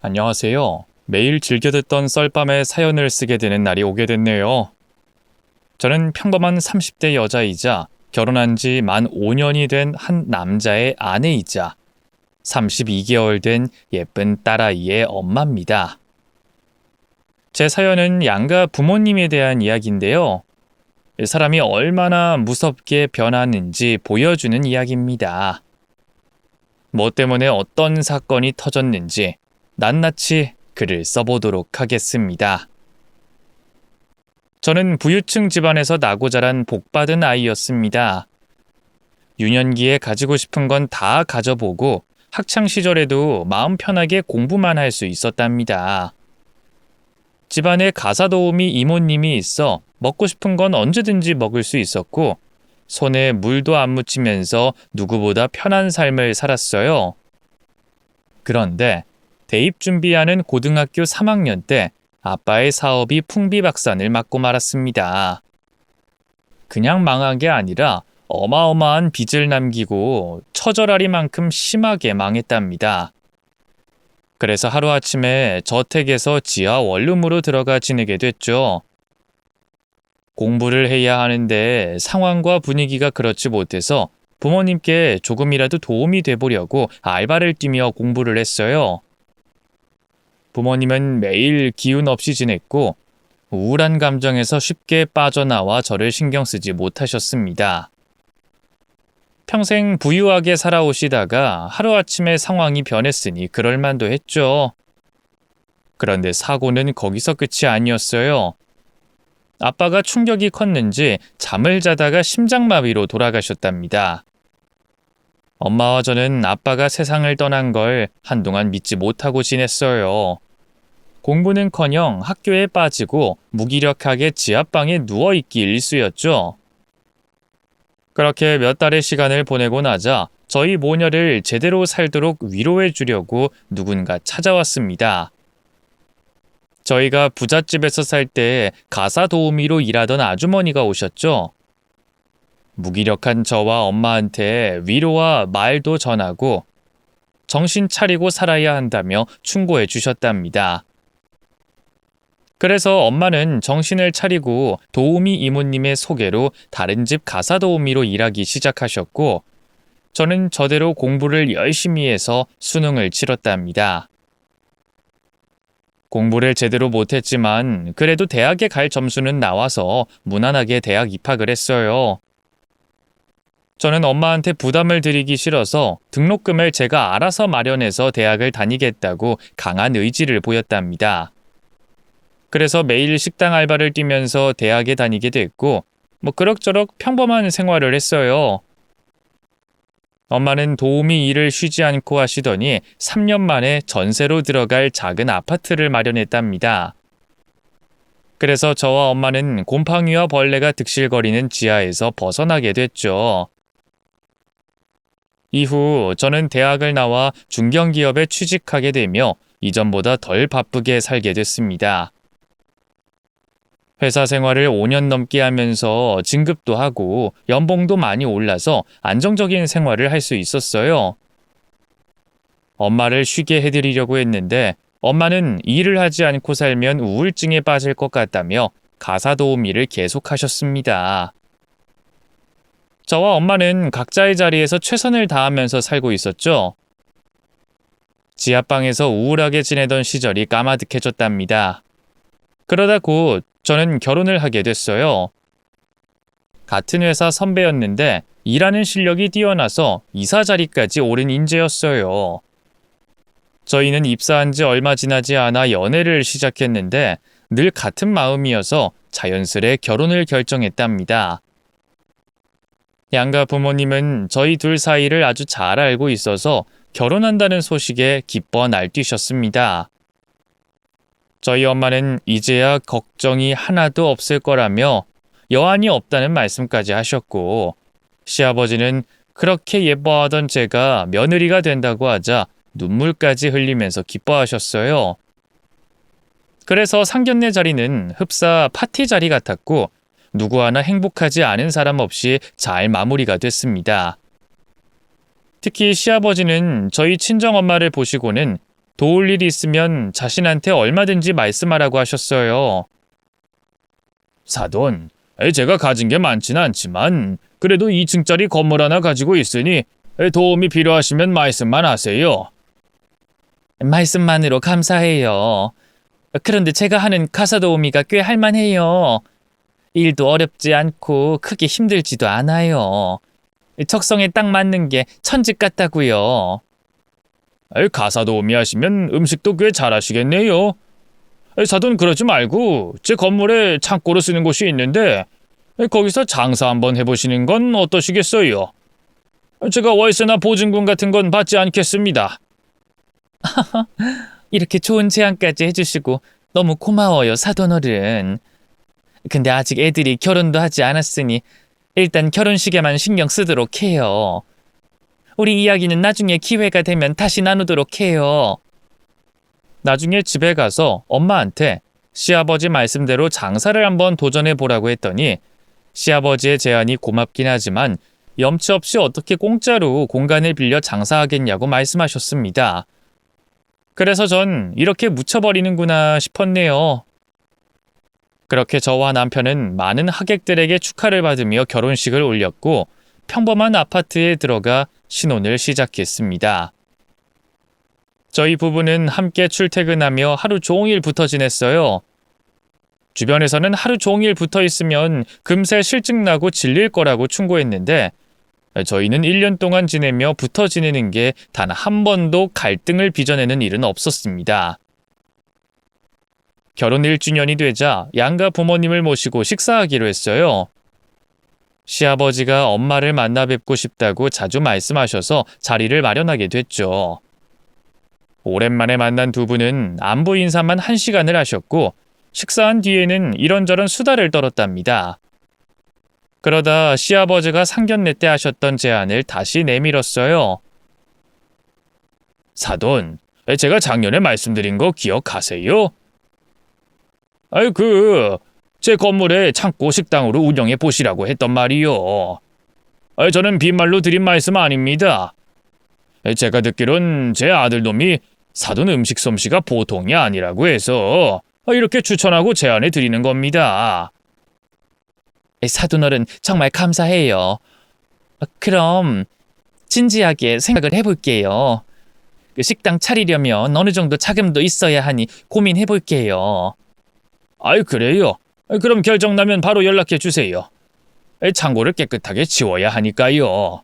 안녕하세요. 매일 즐겨 듣던 썰밤에 사연을 쓰게 되는 날이 오게 됐네요. 저는 평범한 30대 여자이자 결혼한 지 만 5년이 된 한 남자의 아내이자 32개월 된 예쁜 딸아이의 엄마입니다. 제 사연은 양가 부모님에 대한 이야기인데요. 사람이 얼마나 무섭게 변하는지 보여주는 이야기입니다. 뭐 때문에 어떤 사건이 터졌는지 낱낱이 글을 써보도록 하겠습니다. 저는 부유층 집안에서 나고 자란 복받은 아이였습니다. 유년기에 가지고 싶은 건 다 가져보고 학창 시절에도 마음 편하게 공부만 할 수 있었답니다. 집안에 가사 도우미 이모님이 있어 먹고 싶은 건 언제든지 먹을 수 있었고 손에 물도 안 묻히면서 누구보다 편한 삶을 살았어요. 그런데 대입 준비하는 고등학교 3학년 때 아빠의 사업이 풍비박산을 맞고 말았습니다. 그냥 망한 게 아니라 어마어마한 빚을 남기고 처절하리만큼 심하게 망했답니다. 그래서 하루아침에 저택에서 지하 원룸으로 들어가 지내게 됐죠. 공부를 해야 하는데 상황과 분위기가 그렇지 못해서 부모님께 조금이라도 도움이 돼보려고 알바를 뛰며 공부를 했어요. 부모님은 매일 기운 없이 지냈고 우울한 감정에서 쉽게 빠져나와 저를 신경 쓰지 못하셨습니다. 평생 부유하게 살아오시다가 하루아침에 상황이 변했으니 그럴 만도 했죠. 그런데 사고는 거기서 끝이 아니었어요. 아빠가 충격이 컸는지 잠을 자다가 심장마비로 돌아가셨답니다. 엄마와 저는 아빠가 세상을 떠난 걸 한동안 믿지 못하고 지냈어요. 공부는커녕 학교에 빠지고 무기력하게 지하방에 누워있기 일쑤였죠. 그렇게 몇 달의 시간을 보내고 나자 저희 모녀를 제대로 살도록 위로해 주려고 누군가 찾아왔습니다. 저희가 부잣집에서 살 때 가사 도우미로 일하던 아주머니가 오셨죠. 무기력한 저와 엄마한테 위로와 말도 전하고 정신 차리고 살아야 한다며 충고해 주셨답니다. 그래서 엄마는 정신을 차리고 도우미 이모님의 소개로 다른 집 가사 도우미로 일하기 시작하셨고 저는 저대로 공부를 열심히 해서 수능을 치렀답니다. 공부를 제대로 못했지만 그래도 대학에 갈 점수는 나와서 무난하게 대학 입학을 했어요. 저는 엄마한테 부담을 드리기 싫어서 등록금을 제가 알아서 마련해서 대학을 다니겠다고 강한 의지를 보였답니다. 그래서 매일 식당 알바를 뛰면서 대학에 다니게 됐고 그럭저럭 평범한 생활을 했어요. 엄마는 도우미 일을 쉬지 않고 하시더니 3년 만에 전세로 들어갈 작은 아파트를 마련했답니다. 그래서 저와 엄마는 곰팡이와 벌레가 득실거리는 지하에서 벗어나게 됐죠. 이후 저는 대학을 나와 중견기업에 취직하게 되며 이전보다 덜 바쁘게 살게 됐습니다. 회사 생활을 5년 넘게 하면서 진급도 하고 연봉도 많이 올라서 안정적인 생활을 할 수 있었어요. 엄마를 쉬게 해드리려고 했는데 엄마는 일을 하지 않고 살면 우울증에 빠질 것 같다며 가사 도우미를 계속하셨습니다. 저와 엄마는 각자의 자리에서 최선을 다하면서 살고 있었죠. 지하방에서 우울하게 지내던 시절이 까마득해졌답니다. 그러다 곧 저는 결혼을 하게 됐어요. 같은 회사 선배였는데 일하는 실력이 뛰어나서 이사 자리까지 오른 인재였어요. 저희는 입사한 지 얼마 지나지 않아 연애를 시작했는데 늘 같은 마음이어서 자연스레 결혼을 결정했답니다. 양가 부모님은 저희 둘 사이를 아주 잘 알고 있어서 결혼한다는 소식에 기뻐 날뛰셨습니다. 저희 엄마는 이제야 걱정이 하나도 없을 거라며 여한이 없다는 말씀까지 하셨고 시아버지는 그렇게 예뻐하던 제가 며느리가 된다고 하자 눈물까지 흘리면서 기뻐하셨어요. 그래서 상견례 자리는 흡사 파티 자리 같았고 누구 하나 행복하지 않은 사람 없이 잘 마무리가 됐습니다. 특히 시아버지는 저희 친정엄마를 보시고는 도울 일이 있으면 자신한테 얼마든지 말씀하라고 하셨어요. 사돈, 제가 가진 게 많지는 않지만 그래도 2층짜리 건물 하나 가지고 있으니 도움이 필요하시면 말씀만 하세요. 말씀만으로 감사해요. 그런데 제가 하는 가사도우미가 꽤 할만해요. 일도 어렵지 않고 크게 힘들지도 않아요. 적성에 딱 맞는 게 천직 같다고요. 가사도우미 하시면 음식도 꽤 잘하시겠네요. 사돈 그러지 말고 제 건물에 창고로 쓰는 곳이 있는데 거기서 장사 한번 해보시는 건 어떠시겠어요? 제가 월세나 보증금 같은 건 받지 않겠습니다. 이렇게 좋은 제안까지 해주시고 너무 고마워요, 사돈어른. 근데 아직 애들이 결혼도 하지 않았으니 일단 결혼식에만 신경 쓰도록 해요. 우리 이야기는 나중에 기회가 되면 다시 나누도록 해요. 나중에 집에 가서 엄마한테 시아버지 말씀대로 장사를 한번 도전해 보라고 했더니 시아버지의 제안이 고맙긴 하지만 염치 없이 어떻게 공짜로 공간을 빌려 장사하겠냐고 말씀하셨습니다. 그래서 전 이렇게 묻혀버리는구나 싶었네요. 그렇게 저와 남편은 많은 하객들에게 축하를 받으며 결혼식을 올렸고 평범한 아파트에 들어가 신혼을 시작했습니다. 저희 부부는 함께 출퇴근하며 하루 종일 붙어 지냈어요. 주변에서는 하루 종일 붙어 있으면 금세 실증나고 질릴 거라고 충고했는데 저희는 1년 동안 지내며 붙어 지내는 게 단 한 번도 갈등을 빚어내는 일은 없었습니다. 결혼 1주년이 되자 양가 부모님을 모시고 식사하기로 했어요. 시아버지가 엄마를 만나 뵙고 싶다고 자주 말씀하셔서 자리를 마련하게 됐죠. 오랜만에 만난 두 분은 안부 인사만 1시간을 하셨고 식사한 뒤에는 이런저런 수다를 떨었답니다. 그러다 시아버지가 상견례 때 하셨던 제안을 다시 내밀었어요. 사돈, 제가 작년에 말씀드린 거 기억하세요? 제 건물에 창고 식당으로 운영해 보시라고 했던 말이요. 저는 빈말로 드린 말씀 아닙니다. 제가 듣기론 제 아들놈이 사돈 음식 솜씨가 보통이 아니라고 해서 이렇게 추천하고 제안해 드리는 겁니다. 사돈어른 정말 감사해요. 그럼 진지하게 생각을 해볼게요. 식당 차리려면 어느 정도 자금도 있어야 하니 고민해볼게요. 그래요? 그럼 결정 나면 바로 연락해 주세요. 창고를 깨끗하게 치워야 하니까요.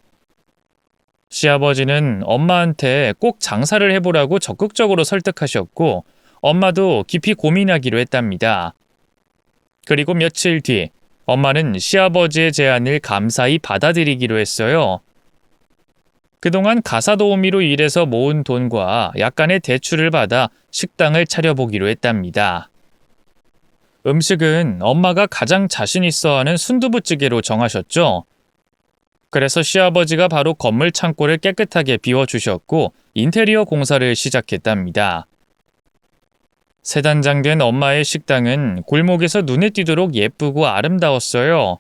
시아버지는 엄마한테 꼭 장사를 해보라고 적극적으로 설득하셨고 엄마도 깊이 고민하기로 했답니다. 그리고 며칠 뒤 엄마는 시아버지의 제안을 감사히 받아들이기로 했어요. 그동안 가사도우미로 일해서 모은 돈과 약간의 대출을 받아 식당을 차려보기로 했답니다. 음식은 엄마가 가장 자신 있어 하는 순두부찌개로 정하셨죠. 그래서 시아버지가 바로 건물 창고를 깨끗하게 비워주셨고 인테리어 공사를 시작했답니다. 세단장된 엄마의 식당은 골목에서 눈에 띄도록 예쁘고 아름다웠어요.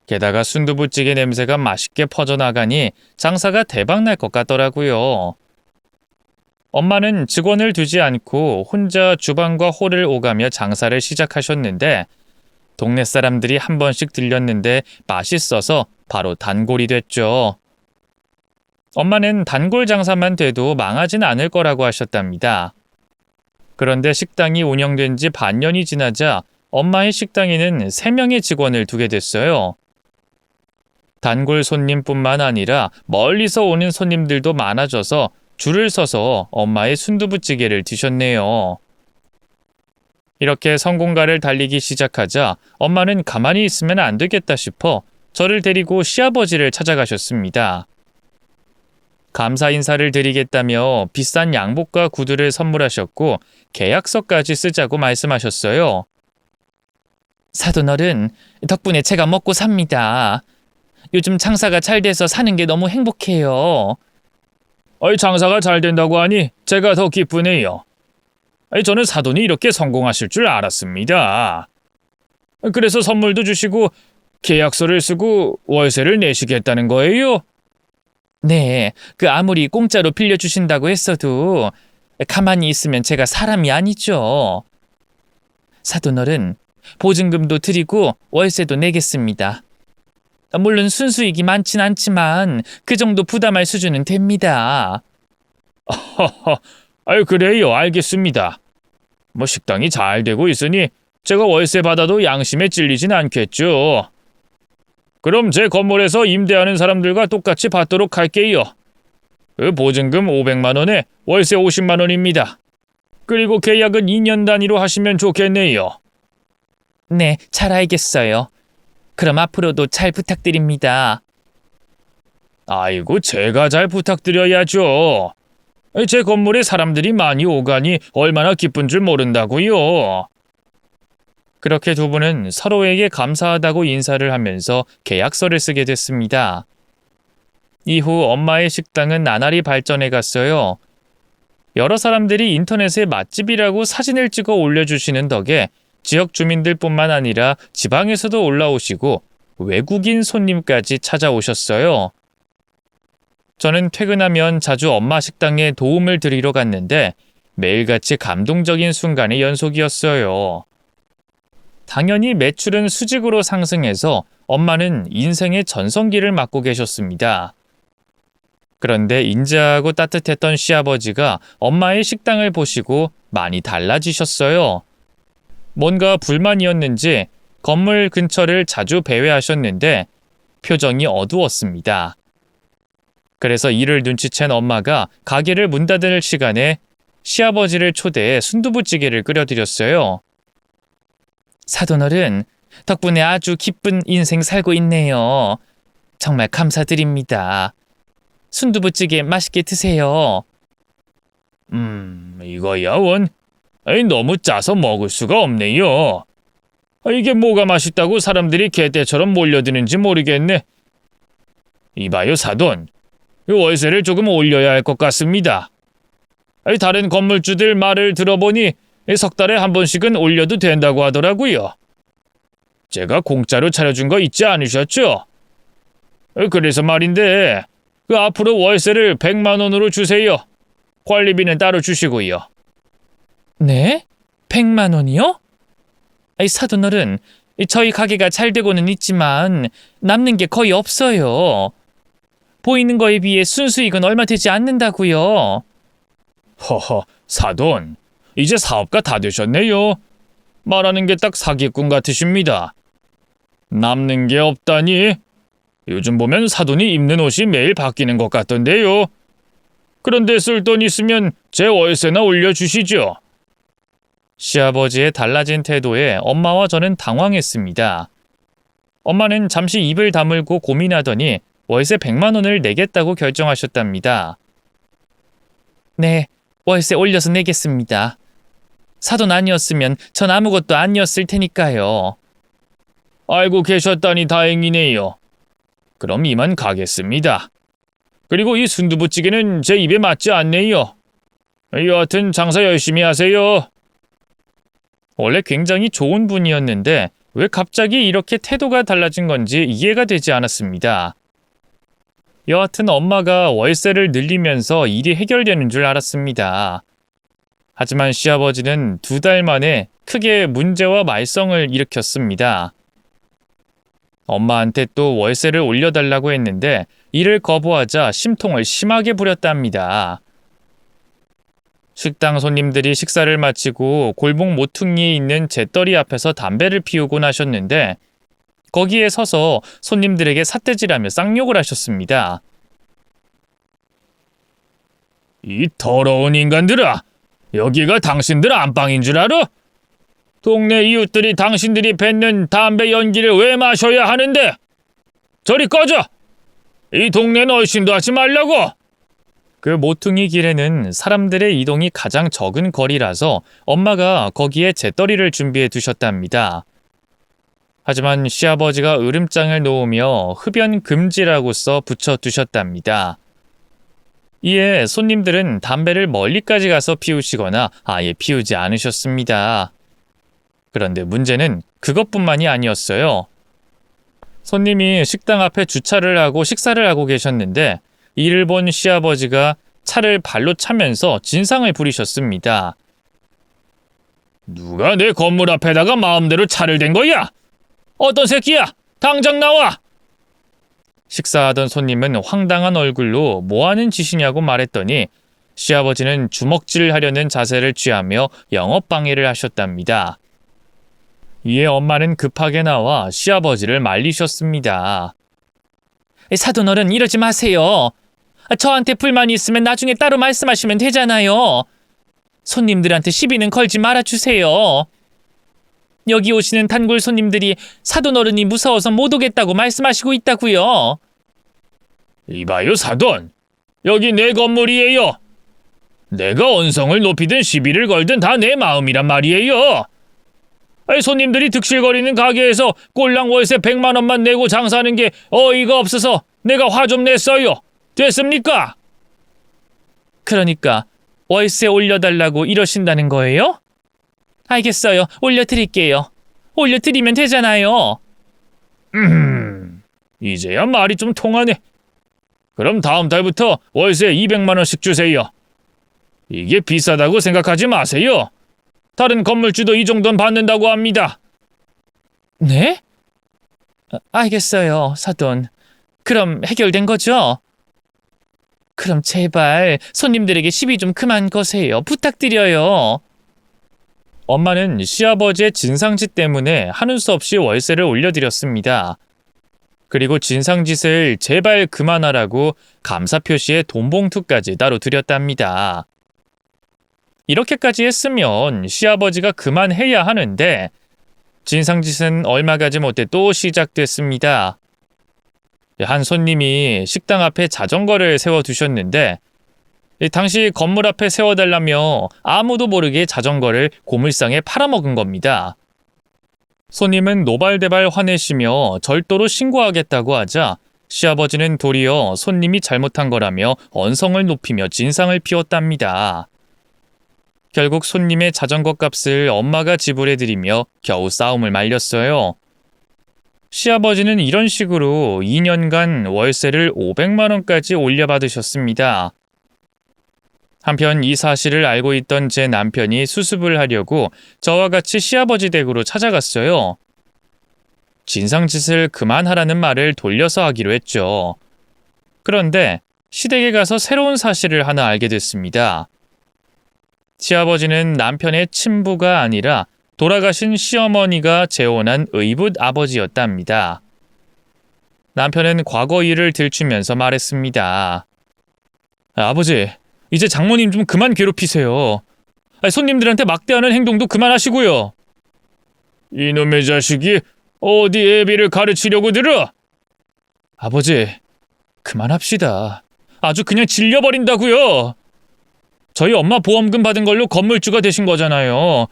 게다가 순두부찌개 냄새가 맛있게 퍼져나가니 장사가 대박날 것 같더라고요. 엄마는 직원을 두지 않고 혼자 주방과 홀을 오가며 장사를 시작하셨는데 동네 사람들이 한 번씩 들렸는데 맛있어서 바로 단골이 됐죠. 엄마는 단골 장사만 돼도 망하진 않을 거라고 하셨답니다. 그런데 식당이 운영된 지 반년이 지나자 엄마의 식당에는 3명의 직원을 두게 됐어요. 단골 손님뿐만 아니라 멀리서 오는 손님들도 많아져서 줄을 서서 엄마의 순두부찌개를 드셨네요. 이렇게 성공가를 달리기 시작하자 엄마는 가만히 있으면 안 되겠다 싶어 저를 데리고 시아버지를 찾아가셨습니다. 감사 인사를 드리겠다며 비싼 양복과 구두를 선물하셨고 계약서까지 쓰자고 말씀하셨어요. 사돈어른, 덕분에 제가 먹고 삽니다. 요즘 장사가 잘 돼서 사는 게 너무 행복해요. 장사가 잘 된다고 하니 제가 더 기쁘네요. 저는 사돈이 이렇게 성공하실 줄 알았습니다. 그래서 선물도 주시고 계약서를 쓰고 월세를 내시겠다는 거예요? 네, 아무리 공짜로 빌려주신다고 했어도 가만히 있으면 제가 사람이 아니죠. 사돈어른, 보증금도 드리고 월세도 내겠습니다. 물론 순수익이 많진 않지만 그 정도 부담할 수준은 됩니다. 하하, 아유 그래요. 알겠습니다. 뭐 식당이 잘 되고 있으니 제가 월세 받아도 양심에 찔리진 않겠죠. 그럼 제 건물에서 임대하는 사람들과 똑같이 받도록 할게요. 그 보증금 500만 원에 월세 50만 원입니다. 그리고 계약은 2년 단위로 하시면 좋겠네요. 네, 잘 알겠어요. 그럼 앞으로도 잘 부탁드립니다. 아이고, 제가 잘 부탁드려야죠. 제 건물에 사람들이 많이 오가니 얼마나 기쁜 줄 모른다고요. 그렇게 두 분은 서로에게 감사하다고 인사를 하면서 계약서를 쓰게 됐습니다. 이후 엄마의 식당은 나날이 발전해 갔어요. 여러 사람들이 인터넷에 맛집이라고 사진을 찍어 올려주시는 덕에 지역 주민들뿐만 아니라 지방에서도 올라오시고 외국인 손님까지 찾아오셨어요. 저는 퇴근하면 자주 엄마 식당에 도움을 드리러 갔는데 매일같이 감동적인 순간의 연속이었어요. 당연히 매출은 수직으로 상승해서 엄마는 인생의 전성기를 맞고 계셨습니다. 그런데 인자하고 따뜻했던 시아버지가 엄마의 식당을 보시고 많이 달라지셨어요. 뭔가 불만이었는지 건물 근처를 자주 배회하셨는데 표정이 어두웠습니다. 그래서 이를 눈치챈 엄마가 가게를 문 닫을 시간에 시아버지를 초대해 순두부찌개를 끓여드렸어요. 사돈어른, 덕분에 아주 기쁜 인생 살고 있네요. 정말 감사드립니다. 순두부찌개 맛있게 드세요. 이거야 원. 너무 짜서 먹을 수가 없네요. 이게 뭐가 맛있다고 사람들이 개떼처럼 몰려드는지 모르겠네. 이봐요 사돈, 월세를 조금 올려야 할 것 같습니다. 다른 건물주들 말을 들어보니 석 달에 한 번씩은 올려도 된다고 하더라고요. 제가 공짜로 차려준 거 잊지 않으셨죠? 그래서 말인데 앞으로 월세를 100만 원으로 주세요. 관리비는 따로 주시고요. 네? 100만 원이요? 사돈어른, 저희 가게가 잘 되고는 있지만 남는 게 거의 없어요. 보이는 거에 비해 순수익은 얼마 되지 않는다고요. 허허, 사돈, 이제 사업가 다 되셨네요. 말하는 게 딱 사기꾼 같으십니다. 남는 게 없다니? 요즘 보면 사돈이 입는 옷이 매일 바뀌는 것 같던데요. 그런데 쓸 돈 있으면 제 월세나 올려주시죠. 시아버지의 달라진 태도에 엄마와 저는 당황했습니다. 엄마는 잠시 입을 다물고 고민하더니 월세 100만 원을 내겠다고 결정하셨답니다. 네, 월세 올려서 내겠습니다. 사돈 아니었으면 전 아무것도 아니었을 테니까요. 알고 계셨다니 다행이네요. 그럼 이만 가겠습니다. 그리고 이 순두부찌개는 제 입에 맞지 않네요. 여하튼 장사 열심히 하세요. 원래 굉장히 좋은 분이었는데 왜 갑자기 이렇게 태도가 달라진 건지 이해가 되지 않았습니다. 여하튼 엄마가 월세를 늘리면서 일이 해결되는 줄 알았습니다. 하지만 시아버지는 2달 만에 크게 문제와 말썽을 일으켰습니다. 엄마한테 또 월세를 올려달라고 했는데 이를 거부하자 심통을 심하게 부렸답니다. 식당 손님들이 식사를 마치고 골목 모퉁이에 있는 재떨이 앞에서 담배를 피우고 나셨는데 거기에 서서 손님들에게 삿대질하며 쌍욕을 하셨습니다. 이 더러운 인간들아! 여기가 당신들 안방인 줄 알아? 동네 이웃들이 당신들이 뱉는 담배 연기를 왜 마셔야 하는데? 저리 꺼져! 이 동네는 얼씬도 하지 말라고! 그 모퉁이 길에는 사람들의 이동이 가장 적은 거리라서 엄마가 거기에 재떨이를 준비해 두셨답니다. 하지만 시아버지가 으름장을 놓으며 흡연 금지라고 써 붙여 두셨답니다. 이에 손님들은 담배를 멀리까지 가서 피우시거나 아예 피우지 않으셨습니다. 그런데 문제는 그것뿐만이 아니었어요. 손님이 식당 앞에 주차를 하고 식사를 하고 계셨는데 이를 본 시아버지가 차를 발로 차면서 진상을 부리셨습니다. 누가 내 건물 앞에다가 마음대로 차를 댄 거야? 어떤 새끼야? 당장 나와! 식사하던 손님은 황당한 얼굴로 뭐하는 짓이냐고 말했더니 시아버지는 주먹질을 하려는 자세를 취하며 영업방해를 하셨답니다. 이에 엄마는 급하게 나와 시아버지를 말리셨습니다. 사돈어른 이러지 마세요. 저한테 불만이 있으면 나중에 따로 말씀하시면 되잖아요. 손님들한테 시비는 걸지 말아주세요. 여기 오시는 단골 손님들이 사돈어른이 무서워서 못 오겠다고 말씀하시고 있다고요. 이봐요 사돈, 여기 내 건물이에요. 내가 언성을 높이든 시비를 걸든 다 내 마음이란 말이에요. 손님들이 득실거리는 가게에서 꼴랑 월세 100만 원만 내고 장사하는 게 어이가 없어서 내가 화 좀 냈어요. 됐습니까? 그러니까 월세 올려달라고 이러신다는 거예요? 알겠어요. 올려드릴게요. 올려드리면 되잖아요. 이제야 말이 좀 통하네. 그럼 다음 달부터 월세 200만 원씩 주세요. 이게 비싸다고 생각하지 마세요. 다른 건물주도 이 정도는 받는다고 합니다. 네? 알겠어요, 사돈. 그럼 해결된 거죠? 그럼 제발 손님들에게 시비 좀 그만 거세요. 부탁드려요. 엄마는 시아버지의 진상짓 때문에 하는 수 없이 월세를 올려드렸습니다. 그리고 진상짓을 제발 그만하라고 감사 표시에 돈봉투까지 따로 드렸답니다. 이렇게까지 했으면 시아버지가 그만해야 하는데 진상짓은 얼마 가지 못해 또 시작됐습니다. 한 손님이 식당 앞에 자전거를 세워두셨는데 당시 건물 앞에 세워달라며 아무도 모르게 자전거를 고물상에 팔아먹은 겁니다. 손님은 노발대발 화내시며 절도로 신고하겠다고 하자 시아버지는 도리어 손님이 잘못한 거라며 언성을 높이며 진상을 피웠답니다. 결국 손님의 자전거 값을 엄마가 지불해드리며 겨우 싸움을 말렸어요. 시아버지는 이런 식으로 2년간 월세를 500만 원까지 올려받으셨습니다. 한편 이 사실을 알고 있던 제 남편이 수습을 하려고 저와 같이 시아버지 댁으로 찾아갔어요. 진상짓을 그만하라는 말을 돌려서 하기로 했죠. 그런데 시댁에 가서 새로운 사실을 하나 알게 됐습니다. 시아버지는 남편의 친부가 아니라 돌아가신 시어머니가 재혼한 의붓 아버지였답니다. 남편은 과거 일을 들추면서 말했습니다. 아버지, 이제 장모님 좀 그만 괴롭히세요. 손님들한테 막대하는 행동도 그만하시고요. 이놈의 자식이 어디 애비를 가르치려고 들어? 아버지, 그만합시다. 아주 그냥 질려버린다고요. 저희 엄마 보험금 받은 걸로 건물주가 되신 거잖아요.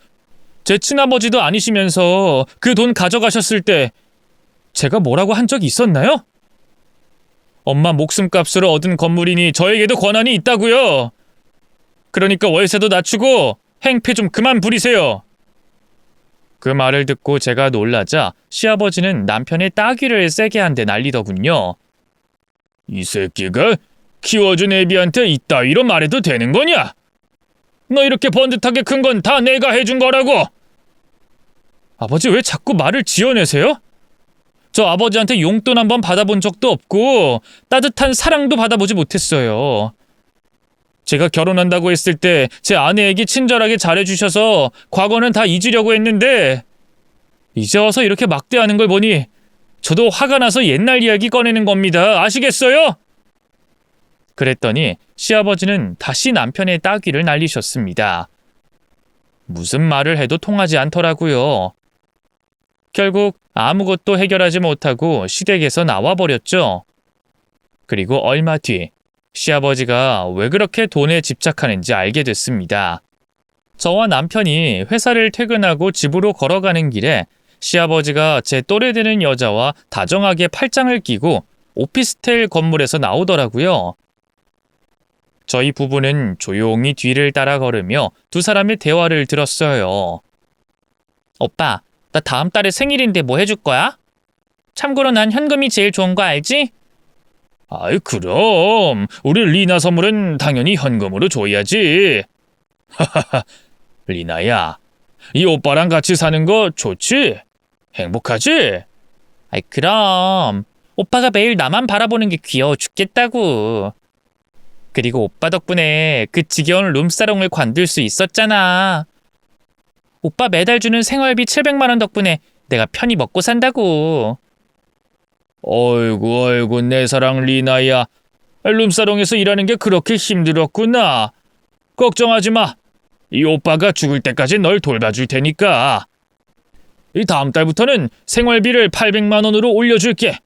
제 친아버지도 아니시면서 그 돈 가져가셨을 때 제가 뭐라고 한 적이 있었나요? 엄마 목숨값으로 얻은 건물이니 저에게도 권한이 있다고요. 그러니까 월세도 낮추고 행패 좀 그만 부리세요. 그 말을 듣고 제가 놀라자 시아버지는 남편의 따귀를 세게 한 대 날리더군요. 이 새끼가 키워준 애비한테 이따위로 말해도 되는 거냐? 너 이렇게 번듯하게 큰 건 다 내가 해준 거라고! 아버지 왜 자꾸 말을 지어내세요? 저 아버지한테 용돈 한번 받아본 적도 없고 따뜻한 사랑도 받아보지 못했어요. 제가 결혼한다고 했을 때 제 아내에게 친절하게 잘해주셔서 과거는 다 잊으려고 했는데 이제 와서 이렇게 막대하는 걸 보니 저도 화가 나서 옛날 이야기 꺼내는 겁니다. 아시겠어요? 그랬더니 시아버지는 다시 남편의 따귀를 날리셨습니다. 무슨 말을 해도 통하지 않더라고요. 결국 아무것도 해결하지 못하고 시댁에서 나와버렸죠. 그리고 얼마 뒤 시아버지가 왜 그렇게 돈에 집착하는지 알게 됐습니다. 저와 남편이 회사를 퇴근하고 집으로 걸어가는 길에 시아버지가 제 또래 되는 여자와 다정하게 팔짱을 끼고 오피스텔 건물에서 나오더라고요. 저희 부부는 조용히 뒤를 따라 걸으며 두 사람의 대화를 들었어요. 오빠, 나 다음 달에 생일인데 뭐 해줄 거야? 참고로 난 현금이 제일 좋은 거 알지? 아이, 그럼 우리 리나 선물은 당연히 현금으로 줘야지. 리나야, 이 오빠랑 같이 사는 거 좋지? 행복하지? 아이, 그럼 오빠가 매일 나만 바라보는 게 귀여워 죽겠다고. 그리고 오빠 덕분에 그 지겨운 룸사롱을 관둘 수 있었잖아. 오빠 매달 주는 생활비 700만 원 덕분에 내가 편히 먹고 산다고. 어이구 어이구 내 사랑 리나야. 룸사롱에서 일하는 게 그렇게 힘들었구나. 걱정하지 마. 이 오빠가 죽을 때까지 널 돌봐줄 테니까. 이 다음 달부터는 생활비를 800만 원으로 올려줄게.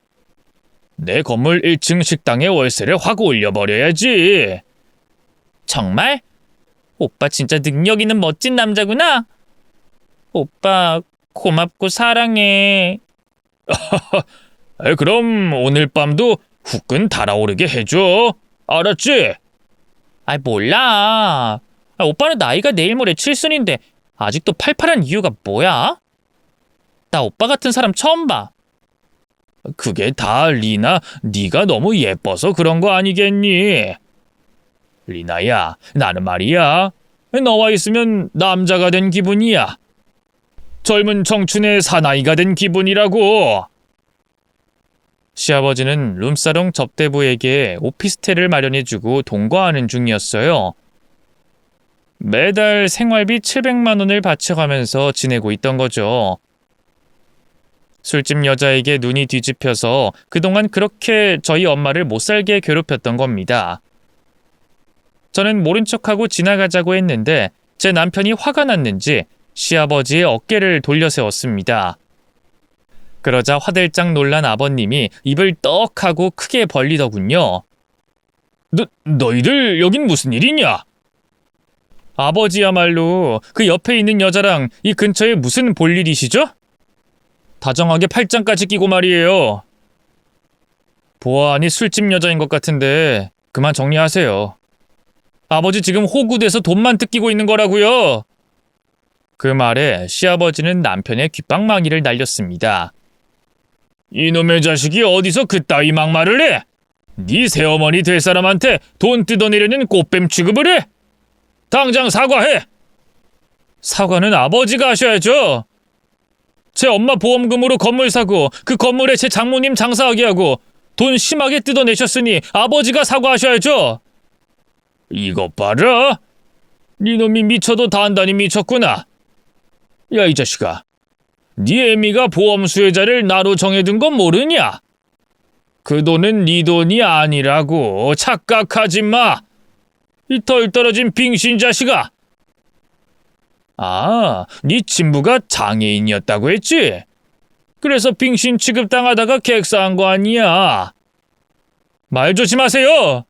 내 건물 1층 식당의 월세를 확 올려버려야지. 정말? 오빠 진짜 능력 있는 멋진 남자구나. 오빠 고맙고 사랑해. 그럼 오늘 밤도 후끈 달아오르게 해줘. 알았지? 몰라. 오빠는 나이가 내일 모레 칠순인데 아직도 팔팔한 이유가 뭐야? 나 오빠 같은 사람 처음 봐. 그게 다 리나, 네가 너무 예뻐서 그런 거 아니겠니? 리나야, 나는 말이야. 너와 있으면 남자가 된 기분이야. 젊은 청춘의 사나이가 된 기분이라고. 시아버지는 룸사롱 접대부에게 오피스텔을 마련해주고 동거하는 중이었어요. 매달 생활비 700만 원을 바쳐가면서 지내고 있던 거죠. 술집 여자에게 눈이 뒤집혀서 그동안 그렇게 저희 엄마를 못살게 괴롭혔던 겁니다. 저는 모른 척하고 지나가자고 했는데 제 남편이 화가 났는지 시아버지의 어깨를 돌려세웠습니다. 그러자 화들짝 놀란 아버님이 입을 떡 하고 크게 벌리더군요. 너희들 여긴 무슨 일이냐? 아버지야말로 그 옆에 있는 여자랑 이 근처에 무슨 볼일이시죠? 다정하게 팔짱까지 끼고 말이에요. 보아하니 술집 여자인 것 같은데 그만 정리하세요. 아버지 지금 호구돼서 돈만 뜯기고 있는 거라고요. 그 말에 시아버지는 남편의 귓방망이를 날렸습니다. 이놈의 자식이 어디서 그따위 막말을 해? 네 새어머니 될 사람한테 돈 뜯어내려는 꽃뱀 취급을 해? 당장 사과해! 사과는 아버지가 하셔야죠. 제 엄마 보험금으로 건물 사고 그 건물에 제 장모님 장사하게 하고 돈 심하게 뜯어내셨으니 아버지가 사과하셔야죠. 이것 봐라. 니놈이 미쳐도 단단히 미쳤구나. 야, 이 자식아. 네 애미가 보험 수혜자를 나로 정해둔 건 모르냐? 그 돈은 네 돈이 아니라고. 착각하지 마. 이 덜 떨어진 빙신 자식아. 네 친부가 장애인이었다고 했지? 그래서 빙신 취급당하다가 객사한 거 아니야. 말 조심하세요.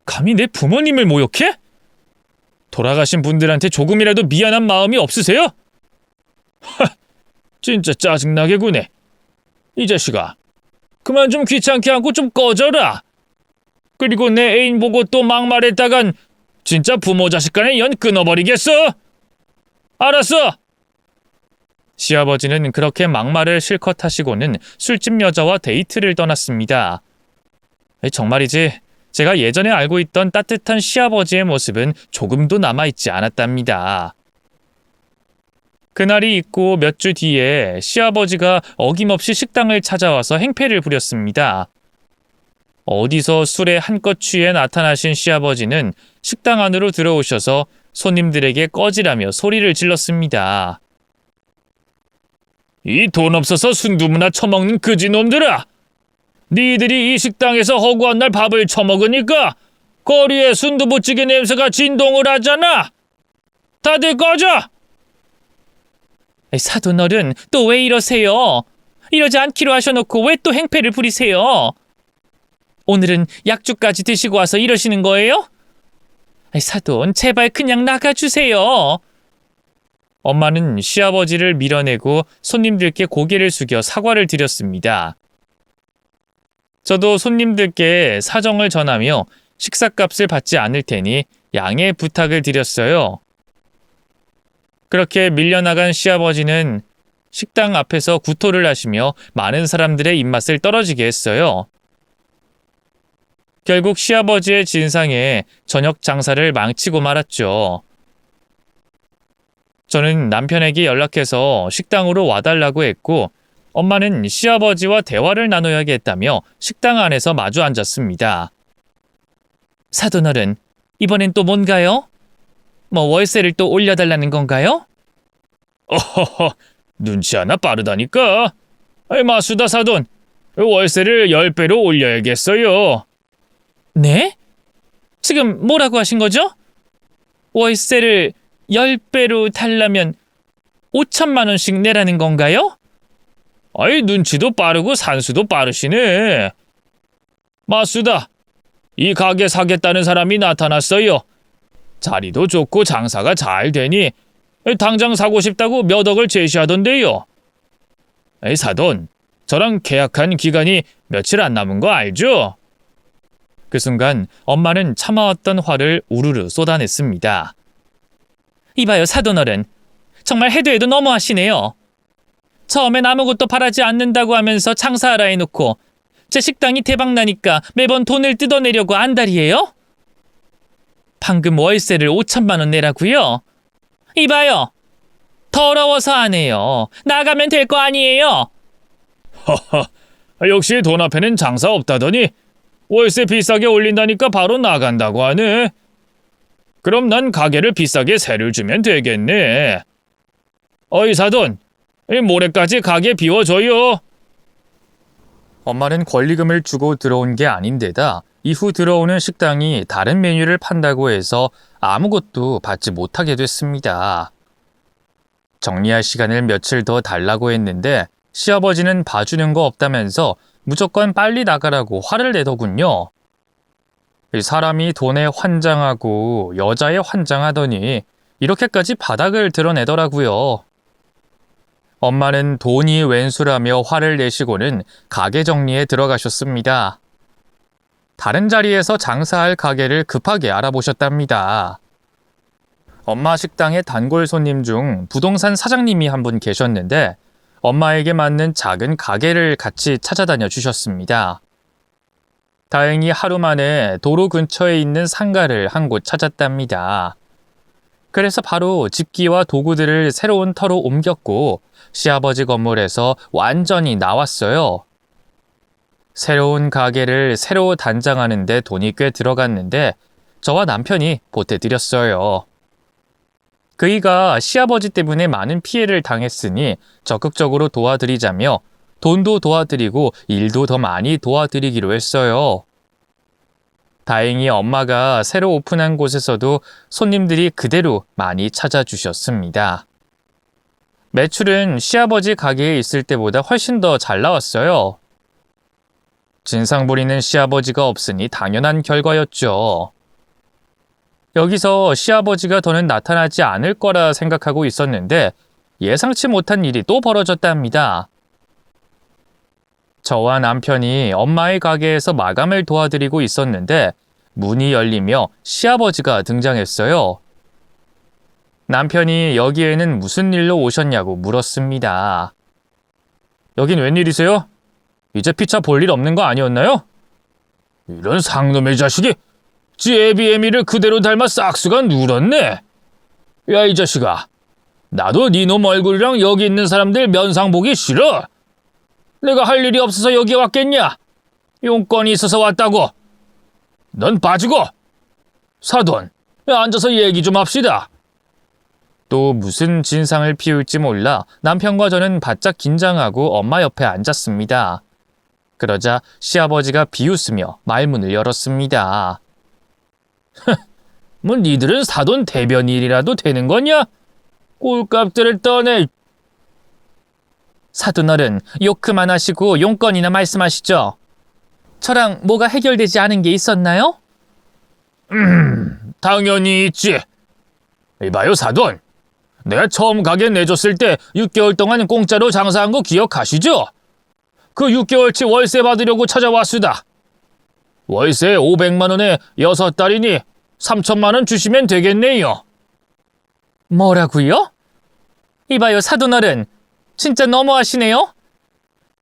감히 내 부모님을 모욕해? 돌아가신 분들한테 조금이라도 미안한 마음이 없으세요? 진짜 짜증나게 구네. 이 자식아, 그만 좀 귀찮게 하고 좀 꺼져라. 그리고 내 애인 보고 또 막말했다간 진짜 부모 자식 간의 연 끊어버리겠어. 알았어. 시아버지는 그렇게 막말을 실컷 하시고는 술집 여자와 데이트를 떠났습니다. 정말이지 제가 예전에 알고 있던 따뜻한 시아버지의 모습은 조금도 남아있지 않았답니다. 그날이 있고 몇 주 뒤에 시아버지가 어김없이 식당을 찾아와서 행패를 부렸습니다. 어디서 술에 한껏 취해 나타나신 시아버지는 식당 안으로 들어오셔서 손님들에게 꺼지라며 소리를 질렀습니다. 이 돈 없어서 순두부나 처먹는 그지놈들아! 니들이 이 식당에서 허구한 날 밥을 처먹으니까 거리에 순두부찌개 냄새가 진동을 하잖아! 다들 꺼져! 사돈어른, 또 왜 이러세요? 이러지 않기로 하셔놓고 왜 또 행패를 부리세요? 오늘은 약주까지 드시고 와서 이러시는 거예요? 사돈, 제발 그냥 나가주세요. 엄마는 시아버지를 밀어내고 손님들께 고개를 숙여 사과를 드렸습니다. 저도 손님들께 사정을 전하며 식사값을 받지 않을 테니 양해 부탁을 드렸어요. 그렇게 밀려나간 시아버지는 식당 앞에서 구토를 하시며 많은 사람들의 입맛을 떨어지게 했어요. 결국 시아버지의 진상에 저녁 장사를 망치고 말았죠. 저는 남편에게 연락해서 식당으로 와달라고 했고 엄마는 시아버지와 대화를 나눠야겠다며 식당 안에서 마주 앉았습니다. 사돈어른, 이번엔 또 뭔가요? 뭐 월세를 또 올려달라는 건가요? 어허허, 눈치 하나 빠르다니까. 마수다 사돈, 월세를 10배로 올려야겠어요. 네? 지금 뭐라고 하신 거죠? 월세를 10배로 달라면 5천만 원씩 내라는 건가요? 아이, 눈치도 빠르고 산수도 빠르시네. 마수다, 이 가게 사겠다는 사람이 나타났어요. 자리도 좋고 장사가 잘 되니 당장 사고 싶다고 몇 억을 제시하던데요. 사돈, 저랑 계약한 기간이 며칠 안 남은 거 알죠? 그 순간 엄마는 참아왔던 화를 우르르 쏟아냈습니다. 이봐요 사돈어른, 정말 해도 해도 너무하시네요. 처음엔 아무것도 바라지 않는다고 하면서 장사하라 해놓고 제 식당이 대박나니까 매번 돈을 뜯어내려고 안달이에요? 방금 월세를 5천만 원 내라고요? 이봐요, 더러워서 안 해요. 나가면 될 거 아니에요? 허허, 역시 돈 앞에는 장사 없다더니 월세 비싸게 올린다니까 바로 나간다고 하네. 그럼 난 가게를 비싸게 세를 주면 되겠네. 어이 사돈, 모레까지 가게 비워줘요. 엄마는 권리금을 주고 들어온 게 아닌데다 이후 들어오는 식당이 다른 메뉴를 판다고 해서 아무것도 받지 못하게 됐습니다. 정리할 시간을 며칠 더 달라고 했는데 시아버지는 봐주는 거 없다면서 무조건 빨리 나가라고 화를 내더군요. 사람이 돈에 환장하고 여자에 환장하더니 이렇게까지 바닥을 드러내더라고요. 엄마는 돈이 웬수라며 화를 내시고는 가게 정리에 들어가셨습니다. 다른 자리에서 장사할 가게를 급하게 알아보셨답니다. 엄마 식당의 단골 손님 중 부동산 사장님이 한 분 계셨는데 엄마에게 맞는 작은 가게를 같이 찾아다녀 주셨습니다. 다행히 하루 만에 도로 근처에 있는 상가를 한 곳 찾았답니다. 그래서 바로 집기와 도구들을 새로운 터로 옮겼고 시아버지 건물에서 완전히 나왔어요. 새로운 가게를 새로 단장하는 데 돈이 꽤 들어갔는데 저와 남편이 보태드렸어요. 그이가 시아버지 때문에 많은 피해를 당했으니 적극적으로 도와드리자며 돈도 도와드리고 일도 더 많이 도와드리기로 했어요. 다행히 엄마가 새로 오픈한 곳에서도 손님들이 그대로 많이 찾아주셨습니다. 매출은 시아버지 가게에 있을 때보다 훨씬 더 잘 나왔어요. 진상 부리는 시아버지가 없으니 당연한 결과였죠. 여기서 시아버지가 더는 나타나지 않을 거라 생각하고 있었는데 예상치 못한 일이 또 벌어졌답니다. 저와 남편이 엄마의 가게에서 마감을 도와드리고 있었는데 문이 열리며 시아버지가 등장했어요. 남편이 여기에는 무슨 일로 오셨냐고 물었습니다. 여긴 웬일이세요? 이제 피차 볼 일 없는 거 아니었나요? 이런 상놈의 자식이 지 애비애미를 그대로 닮아 싹수가 누렇네. 야, 이 자식아, 나도 니놈 얼굴이랑 여기 있는 사람들 면상 보기 싫어. 내가 할 일이 없어서 여기 왔겠냐? 용건이 있어서 왔다고. 넌 빠지고. 사돈, 앉아서 얘기 좀 합시다. 또 무슨 진상을 피울지 몰라 남편과 저는 바짝 긴장하고 엄마 옆에 앉았습니다. 그러자 시아버지가 비웃으며 말문을 열었습니다. 뭐 니들은 사돈 대변인이라도 되는 거냐? 꼴값들을 떠내. 사돈어른, 욕 그만하시고 용건이나 말씀하시죠. 저랑 뭐가 해결되지 않은 게 있었나요? 당연히 있지. 이봐요 사돈, 내가 처음 가게 내줬을 때 6개월 동안 공짜로 장사한 거 기억하시죠? 그 6개월치 월세 받으려고 찾아왔수다. 월세 500만 원에 6달이니 3천만 원 주시면 되겠네요. 뭐라고요? 이봐요 사돈어른, 진짜 너무하시네요.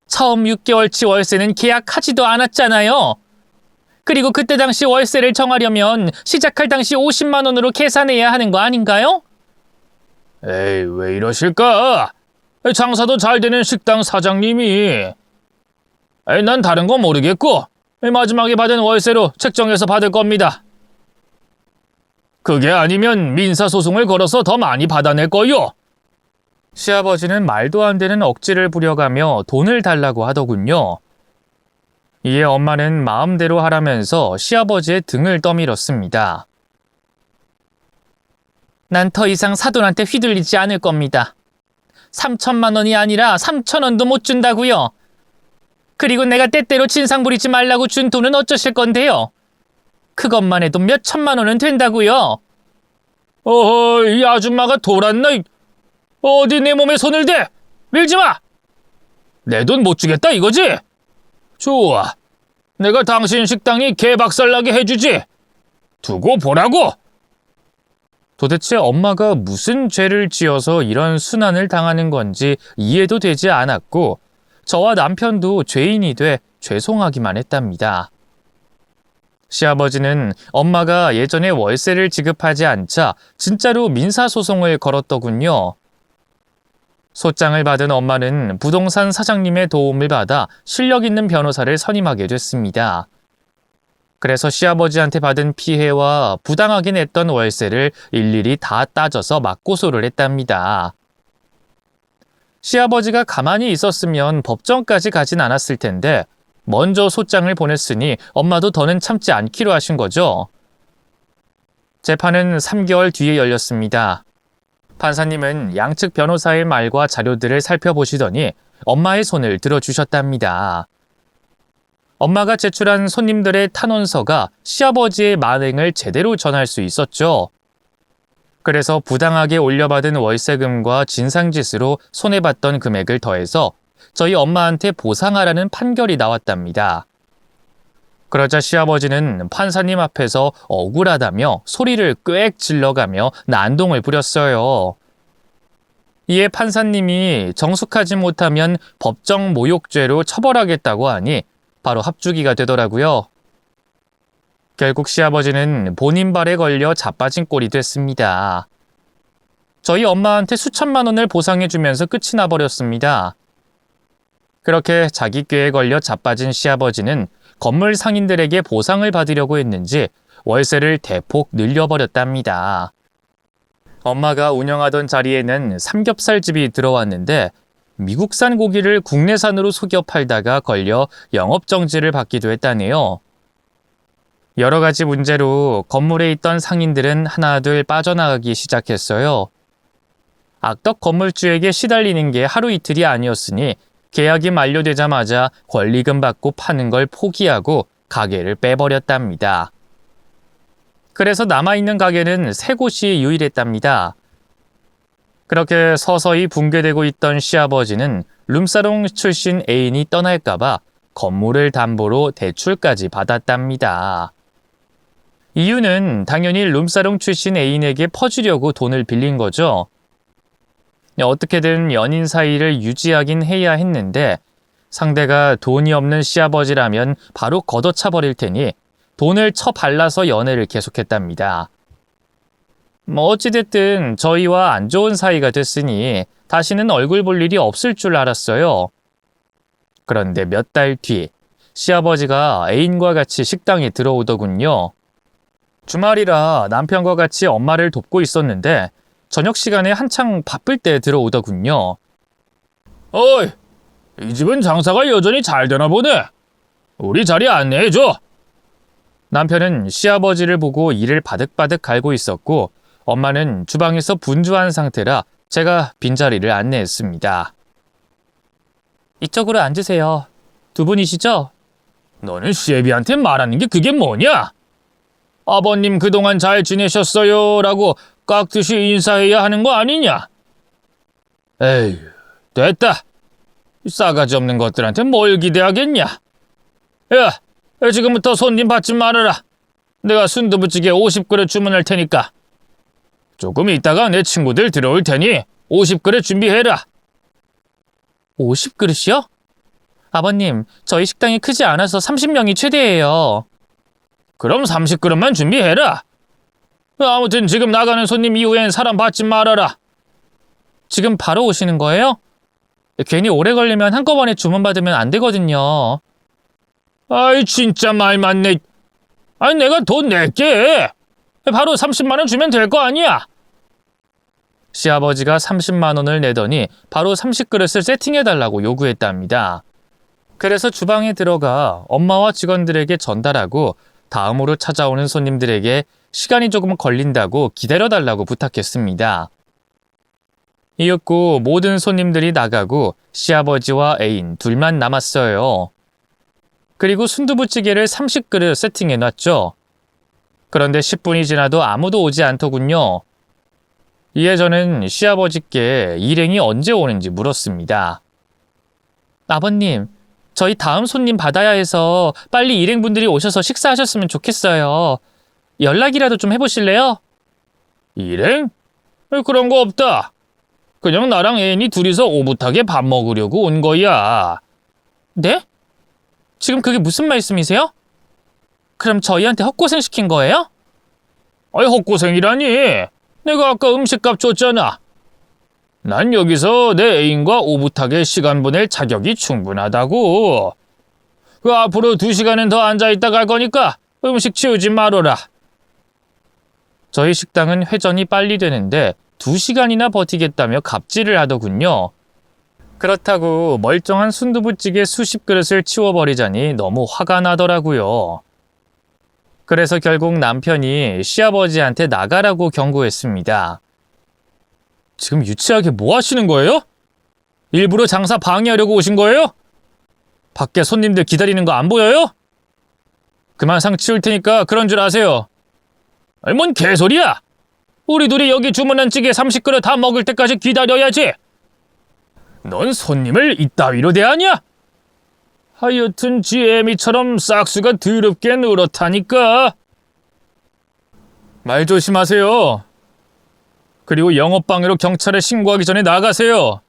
처음 6개월치 월세는 계약하지도 않았잖아요. 그리고 그때 당시 월세를 정하려면 시작할 당시 50만 원으로 계산해야 하는 거 아닌가요? 에이, 왜 이러실까? 장사도 잘 되는 식당 사장님이. 난 다른 건 모르겠고 마지막에 받은 월세로 책정해서 받을 겁니다. 그게 아니면 민사소송을 걸어서 더 많이 받아낼 거요. 시아버지는 말도 안 되는 억지를 부려가며 돈을 달라고 하더군요. 이에 엄마는 마음대로 하라면서 시아버지의 등을 떠밀었습니다. 난 더 이상 사돈한테 휘둘리지 않을 겁니다. 3천만 원이 아니라 3천 원도 못 준다고요. 그리고 내가 때때로 진상 부리지 말라고 준 돈은 어쩌실 건데요? 그것만 해도 몇 천만 원은 된다고요. 어허, 이 아줌마가 돌았나? 어디 내 몸에 손을 대! 밀지 마! 내 돈 못 주겠다 이거지? 좋아. 내가 당신 식당이 개박살나게 해주지. 두고 보라고! 도대체 엄마가 무슨 죄를 지어서 이런 순환을 당하는 건지 이해도 되지 않았고 저와 남편도 죄인이 돼 죄송하기만 했답니다. 시아버지는 엄마가 예전에 월세를 지급하지 않자 진짜로 민사소송을 걸었더군요. 소장을 받은 엄마는 부동산 사장님의 도움을 받아 실력 있는 변호사를 선임하게 됐습니다. 그래서 시아버지한테 받은 피해와 부당하게 냈던 월세를 일일이 다 따져서 맞고소를 했답니다. 시아버지가 가만히 있었으면 법정까지 가진 않았을 텐데 먼저 소장을 보냈으니 엄마도 더는 참지 않기로 하신 거죠. 재판은 3개월 뒤에 열렸습니다. 판사님은 양측 변호사의 말과 자료들을 살펴보시더니 엄마의 손을 들어주셨답니다. 엄마가 제출한 손님들의 탄원서가 시아버지의 만행을 제대로 전할 수 있었죠. 그래서 부당하게 올려받은 월세금과 진상짓으로 손해봤던 금액을 더해서 저희 엄마한테 보상하라는 판결이 나왔답니다. 그러자 시아버지는 판사님 앞에서 억울하다며 소리를 꽥 질러가며 난동을 부렸어요. 이에 판사님이 정숙하지 못하면 법정 모욕죄로 처벌하겠다고 하니 바로 합주기가 되더라고요. 결국 시아버지는 본인 발에 걸려 자빠진 꼴이 됐습니다. 저희 엄마한테 수천만 원을 보상해주면서 끝이 나버렸습니다. 그렇게 자기 꾀에 걸려 자빠진 시아버지는 건물 상인들에게 보상을 받으려고 했는지 월세를 대폭 늘려버렸답니다. 엄마가 운영하던 자리에는 삼겹살집이 들어왔는데 미국산 고기를 국내산으로 속여 팔다가 걸려 영업정지를 받기도 했다네요. 여러 가지 문제로 건물에 있던 상인들은 하나둘 빠져나가기 시작했어요. 악덕 건물주에게 시달리는 게 하루 이틀이 아니었으니 계약이 만료되자마자 권리금 받고 파는 걸 포기하고 가게를 빼버렸답니다. 그래서 남아있는 가게는 3곳이 유일했답니다. 그렇게 서서히 붕괴되고 있던 시아버지는 룸사롱 출신 애인이 떠날까봐 건물을 담보로 대출까지 받았답니다. 이유는 당연히 룸사롱 출신 애인에게 퍼주려고 돈을 빌린 거죠. 어떻게든 연인 사이를 유지하긴 해야 했는데 상대가 돈이 없는 시아버지라면 바로 걷어차버릴 테니 돈을 쳐발라서 연애를 계속했답니다. 어찌됐든 저희와 안 좋은 사이가 됐으니 다시는 얼굴 볼 일이 없을 줄 알았어요. 그런데 몇 달 뒤 시아버지가 애인과 같이 식당에 들어오더군요. 주말이라 남편과 같이 엄마를 돕고 있었는데 저녁 시간에 한창 바쁠 때 들어오더군요. 어이, 이 집은 장사가 여전히 잘 되나 보네. 우리 자리 안내해줘. 남편은 시아버지를 보고 이를 바득바득 갈고 있었고 엄마는 주방에서 분주한 상태라 제가 빈자리를 안내했습니다. 이쪽으로 앉으세요. 두 분이시죠? 너는 시애비한테 말하는 게 그게 뭐냐? 아버님 그동안 잘 지내셨어요 라고 깍듯이 인사해야 하는 거 아니냐? 에휴, 됐다. 싸가지 없는 것들한테 뭘 기대하겠냐? 야, 지금부터 손님 받지 말아라. 내가 순두부찌개 50그릇 주문할 테니까. 조금 있다가 내 친구들 들어올 테니 50그릇 준비해라. 50그릇이요? 아버님, 저희 식당이 크지 않아서 30명이 최대예요. 그럼 30그릇만 준비해라. 아무튼 지금 나가는 손님 이후엔 사람 받지 말아라. 지금 바로 오시는 거예요? 괜히 오래 걸리면 한꺼번에 주문받으면 안 되거든요. 아이 진짜 말 많네. 아니 내가 돈 낼게. 바로 30만 원 주면 될 거 아니야. 시아버지가 30만 원을 내더니 바로 30그릇을 세팅해달라고 요구했답니다. 그래서 주방에 들어가 엄마와 직원들에게 전달하고 다음으로 찾아오는 손님들에게 시간이 조금 걸린다고 기다려달라고 부탁했습니다. 이윽고 모든 손님들이 나가고 시아버지와 애인 둘만 남았어요. 그리고 순두부찌개를 30그릇 세팅해놨죠. 그런데 10분이 지나도 아무도 오지 않더군요. 이에 저는 시아버지께 일행이 언제 오는지 물었습니다. 아버님, 저희 다음 손님 받아야 해서 빨리 일행분들이 오셔서 식사하셨으면 좋겠어요. 연락이라도 좀 해보실래요? 일행? 그런 거 없다. 그냥 나랑 애인이 둘이서 오붓하게 밥 먹으려고 온 거야. 네? 지금 그게 무슨 말씀이세요? 그럼 저희한테 헛고생 시킨 거예요? 아이 헛고생이라니. 내가 아까 음식값 줬잖아. 난 여기서 내 애인과 오붓하게 시간 보낼 자격이 충분하다고. 앞으로 2시간은 더 앉아있다 갈 거니까 음식 치우지 말어라. 저희 식당은 회전이 빨리 되는데 2시간이나 버티겠다며 갑질을 하더군요. 그렇다고 멀쩡한 순두부찌개 수십 그릇을 치워버리자니 너무 화가 나더라고요. 그래서 결국 남편이 시아버지한테 나가라고 경고했습니다. 지금 유치하게 뭐 하시는 거예요? 일부러 장사 방해하려고 오신 거예요? 밖에 손님들 기다리는 거 안 보여요? 그만 상 치울 테니까 그런 줄 아세요. 아니 뭔 개소리야? 우리 둘이 여기 주문한 찌개 30그릇 다 먹을 때까지 기다려야지. 넌 손님을 이따위로 대하냐? 하여튼 지 애미처럼 싹수가 더럽게 늘었다니까. 말 조심하세요. 그리고 영업방해로 경찰에 신고하기 전에 나가세요.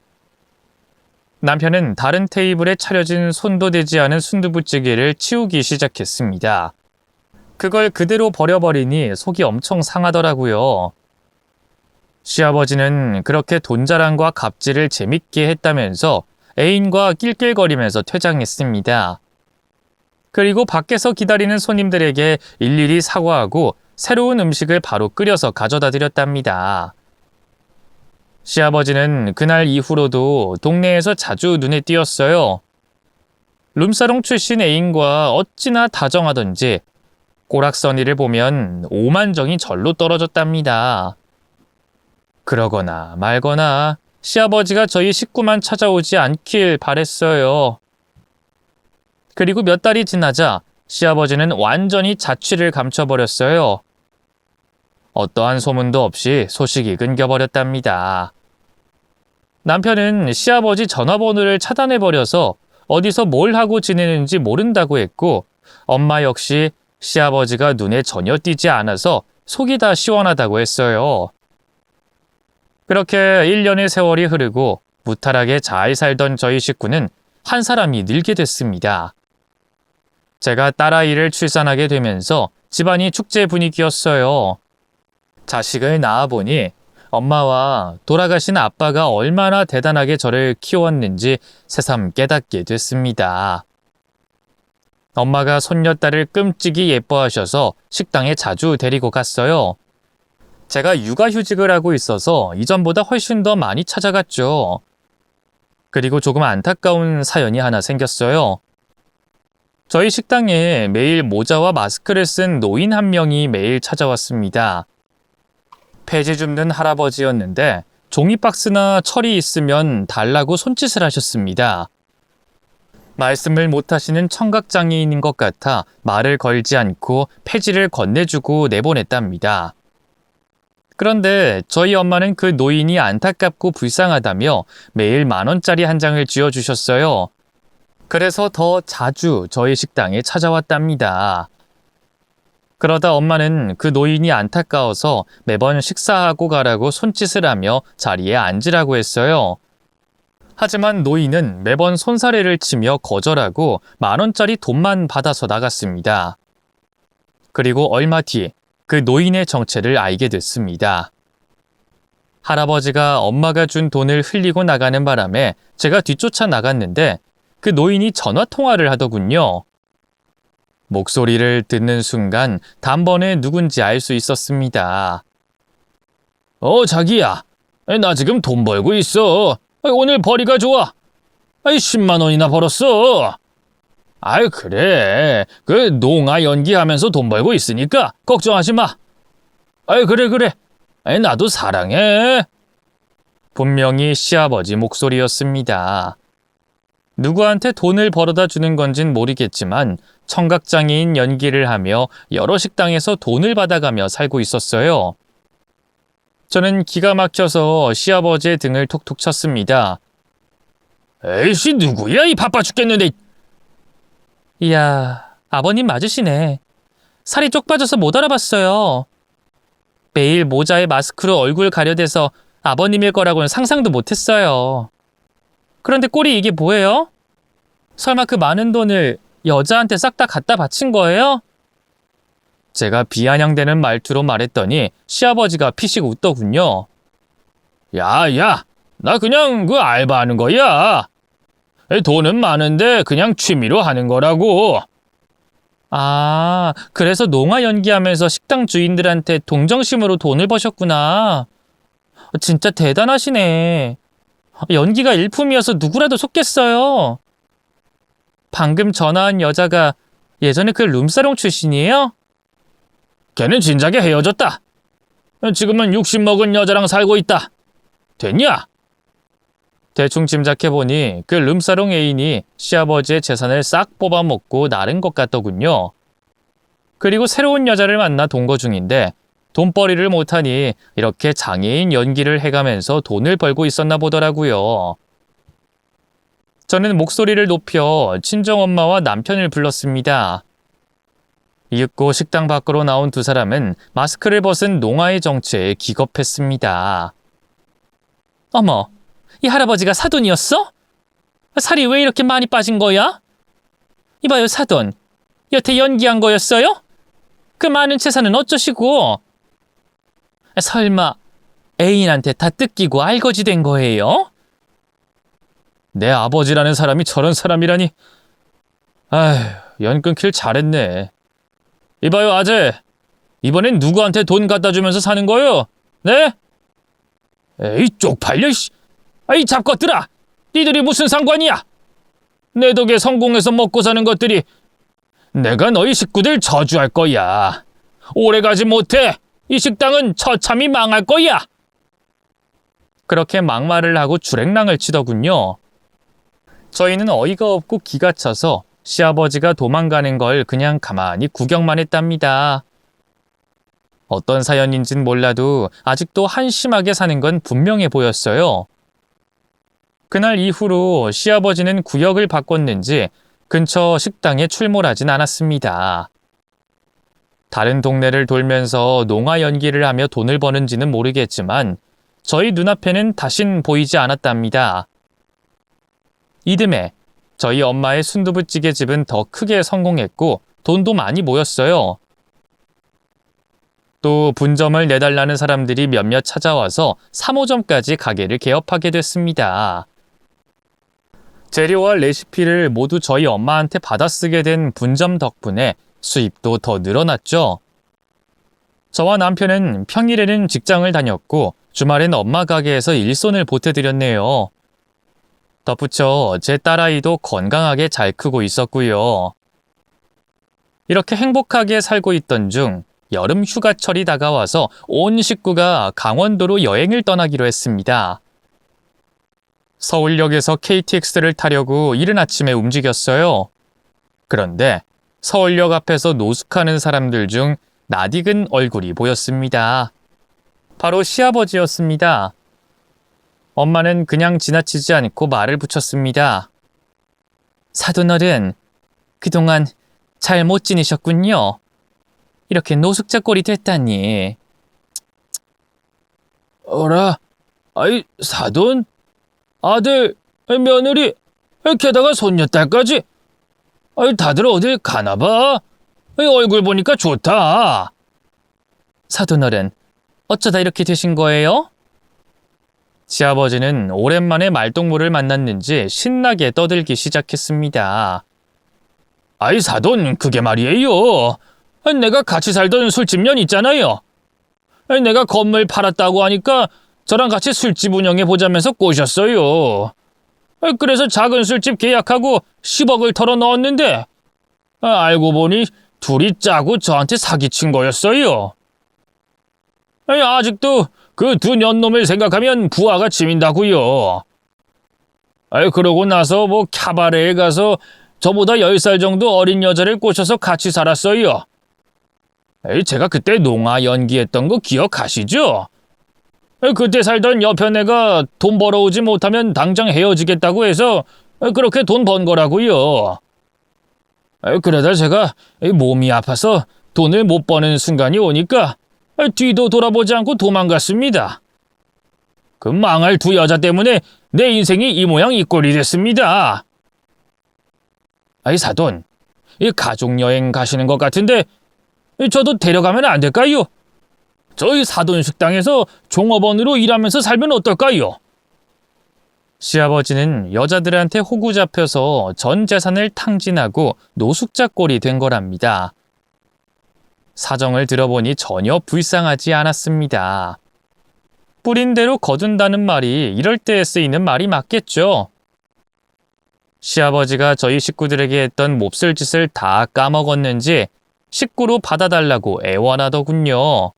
남편은 다른 테이블에 차려진 손도 대지 않은 순두부찌개를 치우기 시작했습니다. 그걸 그대로 버려버리니 속이 엄청 상하더라고요. 시아버지는 그렇게 돈 자랑과 갑질을 재밌게 했다면서 애인과 낄낄거리면서 퇴장했습니다. 그리고 밖에서 기다리는 손님들에게 일일이 사과하고 새로운 음식을 바로 끓여서 가져다 드렸답니다. 시아버지는 그날 이후로도 동네에서 자주 눈에 띄었어요. 룸사롱 출신 애인과 어찌나 다정하던지 꼬락서니를 보면 오만정이 절로 떨어졌답니다. 그러거나 말거나 시아버지가 저희 식구만 찾아오지 않길 바랬어요. 그리고 몇 달이 지나자 시아버지는 완전히 자취를 감춰버렸어요. 어떠한 소문도 없이 소식이 끊겨버렸답니다. 남편은 시아버지 전화번호를 차단해버려서 어디서 뭘 하고 지내는지 모른다고 했고, 엄마 역시 시아버지가 눈에 전혀 띄지 않아서 속이 다 시원하다고 했어요. 그렇게 1년의 세월이 흐르고 무탈하게 잘 살던 저희 식구는 한 사람이 늘게 됐습니다. 제가 딸아이를 출산하게 되면서 집안이 축제 분위기였어요. 자식을 낳아보니 엄마와 돌아가신 아빠가 얼마나 대단하게 저를 키웠는지 새삼 깨닫게 됐습니다. 엄마가 손녀딸을 끔찍이 예뻐하셔서 식당에 자주 데리고 갔어요. 제가 육아휴직을 하고 있어서 이전보다 훨씬 더 많이 찾아갔죠. 그리고 조금 안타까운 사연이 하나 생겼어요. 저희 식당에 매일 모자와 마스크를 쓴 노인 한 명이 매일 찾아왔습니다. 폐지 줍는 할아버지였는데 종이박스나 철이 있으면 달라고 손짓을 하셨습니다. 말씀을 못하시는 청각장애인인 것 같아 말을 걸지 않고 폐지를 건네주고 내보냈답니다. 그런데 저희 엄마는 그 노인이 안타깝고 불쌍하다며 매일 10,000원짜리 한 장을 쥐어주셨어요. 그래서 더 자주 저희 식당에 찾아왔답니다. 그러다 엄마는 그 노인이 안타까워서 매번 식사하고 가라고 손짓을 하며 자리에 앉으라고 했어요. 하지만 노인은 매번 손사래를 치며 거절하고 10,000원짜리 돈만 받아서 나갔습니다. 그리고 얼마 뒤 그 노인의 정체를 알게 됐습니다. 할아버지가 엄마가 준 돈을 흘리고 나가는 바람에 제가 뒤쫓아 나갔는데 그 노인이 전화 통화를 하더군요. 목소리를 듣는 순간 단번에 누군지 알 수 있었습니다. 자기야. 나 지금 돈 벌고 있어. 오늘 벌이가 좋아. 10만 원이나 벌었어. 그래. 그 농아 연기하면서 돈 벌고 있으니까 걱정하지 마. 그래. 나도 사랑해. 분명히 시아버지 목소리였습니다. 누구한테 돈을 벌어다 주는 건진 모르겠지만 청각장애인 연기를 하며 여러 식당에서 돈을 받아가며 살고 있었어요. 저는 기가 막혀서 시아버지의 등을 톡톡 쳤습니다. 에이씨, 누구야? 이 바빠 죽겠는데. 이야, 아버님 맞으시네. 살이 쪽 빠져서 못 알아봤어요. 매일 모자에 마스크로 얼굴 가려대서 아버님일 거라고는 상상도 못했어요. 그런데 꼴이 이게 뭐예요? 설마 그 많은 돈을 여자한테 싹 다 갖다 바친 거예요? 제가 비아냥대는 말투로 말했더니 시아버지가 피식 웃더군요. 야, 나 그냥 그 알바하는 거야. 돈은 많은데 그냥 취미로 하는 거라고. 그래서 농아 연기하면서 식당 주인들한테 동정심으로 돈을 버셨구나. 진짜 대단하시네. 연기가 일품이어서 누구라도 속겠어요. 방금 전화한 여자가 예전에 그 룸사롱 출신이에요? 걔는 진작에 헤어졌다. 지금은 60 먹은 여자랑 살고 있다. 됐냐? 대충 짐작해보니 그 룸사롱 애인이 시아버지의 재산을 싹 뽑아먹고 나른 것 같더군요. 그리고 새로운 여자를 만나 동거 중인데 돈벌이를 못하니 이렇게 장애인 연기를 해가면서 돈을 벌고 있었나 보더라고요. 저는 목소리를 높여 친정엄마와 남편을 불렀습니다. 이윽고 식당 밖으로 나온 두 사람은 마스크를 벗은 농아의 정체에 기겁했습니다. 어머, 이 할아버지가 사돈이었어? 살이 왜 이렇게 많이 빠진 거야? 이봐요, 사돈. 여태 연기한 거였어요? 그 많은 재산은 어쩌시고? 설마 애인한테 다 뜯기고 알거지 된 거예요? 내 아버지라는 사람이 저런 사람이라니. 연 끊길 잘했네. 이봐요, 아재. 이번엔 누구한테 돈 갖다 주면서 사는 거요? 네? 에이, 쪽팔려, 씨. 이 잡것들아! 니들이 무슨 상관이야? 내 덕에 성공해서 먹고 사는 것들이 내가 너희 식구들 저주할 거야. 오래가지 못해. 이 식당은 처참히 망할 거야. 그렇게 막말을 하고 주랭랑을 치더군요. 저희는 어이가 없고 기가 차서 시아버지가 도망가는 걸 그냥 가만히 구경만 했답니다. 어떤 사연인진 몰라도 아직도 한심하게 사는 건 분명해 보였어요. 그날 이후로 시아버지는 구역을 바꿨는지 근처 식당에 출몰하진 않았습니다. 다른 동네를 돌면서 농아 연기를 하며 돈을 버는지는 모르겠지만 저희 눈앞에는 다신 보이지 않았답니다. 이듬해 저희 엄마의 순두부찌개 집은 더 크게 성공했고 돈도 많이 모였어요. 또 분점을 내달라는 사람들이 몇몇 찾아와서 3호점까지 가게를 개업하게 됐습니다. 재료와 레시피를 모두 저희 엄마한테 받아쓰게 된 분점 덕분에 수입도 더 늘어났죠. 저와 남편은 평일에는 직장을 다녔고 주말엔 엄마 가게에서 일손을 보태드렸네요. 덧붙여 제 딸아이도 건강하게 잘 크고 있었고요. 이렇게 행복하게 살고 있던 중 여름 휴가철이 다가와서 온 식구가 강원도로 여행을 떠나기로 했습니다. 서울역에서 KTX를 타려고 이른 아침에 움직였어요. 그런데 서울역 앞에서 노숙하는 사람들 중 낯익은 얼굴이 보였습니다. 바로 시아버지였습니다. 엄마는 그냥 지나치지 않고 말을 붙였습니다. 사돈어른, 그동안 잘 못 지내셨군요. 이렇게 노숙자 꼴이 됐다니. 어라, 사돈? 아들, 며느리, 게다가 손녀딸까지. 다들 어딜 가나봐. 얼굴 보니까 좋다. 사돈어른, 어쩌다 이렇게 되신 거예요? 시아버지는 오랜만에 말동무를 만났는지 신나게 떠들기 시작했습니다. 아이 사돈, 그게 말이에요. 내가 같이 살던 술집년 있잖아요. 내가 건물 팔았다고 하니까 저랑 같이 술집 운영해 보자면서 꼬셨어요. 그래서 작은 술집 계약하고 10억을 털어 넣었는데 알고 보니 둘이 짜고 저한테 사기친 거였어요. 아직도 그 두 년놈을 생각하면 부하가 치민다고요. 그러고 나서 뭐 캬바레에 가서 저보다 10살 정도 어린 여자를 꼬셔서 같이 살았어요. 제가 그때 농아 연기했던 거 기억하시죠? 그때 살던 여편 애가 돈 벌어오지 못하면 당장 헤어지겠다고 해서 그렇게 돈 번 거라고요. 그러다 제가 몸이 아파서 돈을 못 버는 순간이 오니까 뒤도 돌아보지 않고 도망갔습니다. 그 망할 두 여자 때문에 내 인생이 이 모양 이 꼴이 됐습니다. 사돈, 가족여행 가시는 것 같은데 저도 데려가면 안 될까요? 저희 사돈 식당에서 종업원으로 일하면서 살면 어떨까요? 시아버지는 여자들한테 호구 잡혀서 전 재산을 탕진하고 노숙자 꼴이 된 거랍니다. 사정을 들어보니 전혀 불쌍하지 않았습니다. 뿌린 대로 거둔다는 말이 이럴 때에 쓰이는 말이 맞겠죠. 시아버지가 저희 식구들에게 했던 몹쓸 짓을 다 까먹었는지 식구로 받아달라고 애원하더군요.